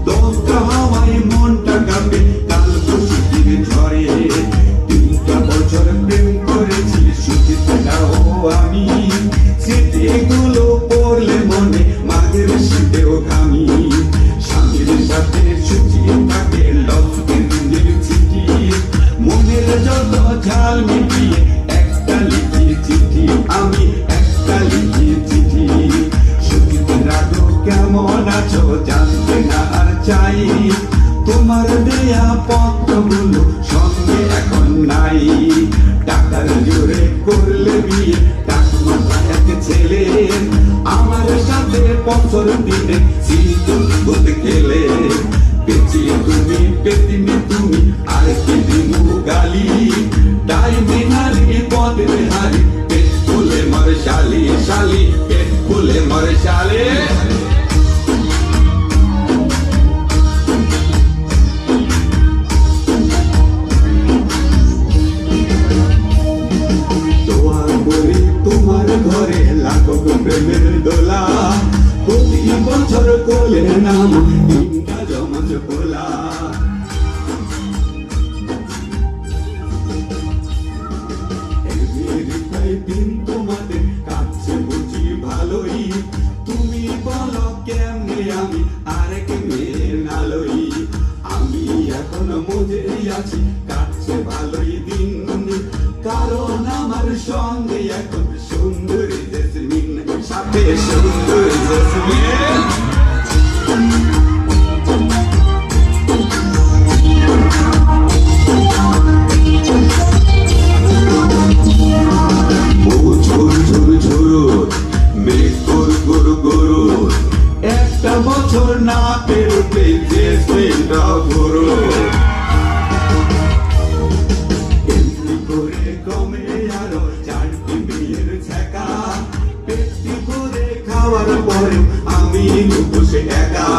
দশটা হাওয়ায় মনটা কাঁপে কাল বসির ঝড়ে। 3টা বছর প্রেম করেছি সুচিত্রাও আমি, স্মৃতিগুলো পড়লে মনে মাঝের শীতেও ঘামি। স্বামীর সাথে সুচিত্রাকে লক্ষ্মীর চিঠি, মনের যত ঝাল মিটিয়ে একটা লিখি চিঠি, আমি একটা লিখি চিঠি। সুচিত্রা গো কেমন আছো জানতে না আর চাই, তোমার দেয়া পত্রগুলো সঙ্গে এখন নাই। টাকার জোরে করলে বিয়ে টাকমাথা এক ছেলে, আমার সাথে বছর দিনে সিঁদুর খেলে। পেঁচি তুমি পেতিনি তুমি আর কি দিমু গালি, ডাইনি নারী পদের হারি পেট ফুলে মর শালি, শালি পেট ফুলে মর শালে। তোমার ঘরে লাখক প্রেমের দোলা, প্রতি বছর কোলে নাম 3টা জমজ কোলা। দিন তোমাদের কাছে বুঝি ভালোই, তুমি বলো কেমনে আমি আরেক মেয়ে নালই। আমি এখন মজেই আছি কাটছে ভালোই দিন, কারণ আমার সঙ্গে এখন সুন্দরী জেসমিন, সাথে সুন্দরী জেসমিন। একটা বছর না পেরোতে জেসমিনটা ঘুরো, এমনি করে কমে আরো 4টি বিয়ের ছেঁকা। পেটটি করে খাওয়ার পরে আমি বসে একা।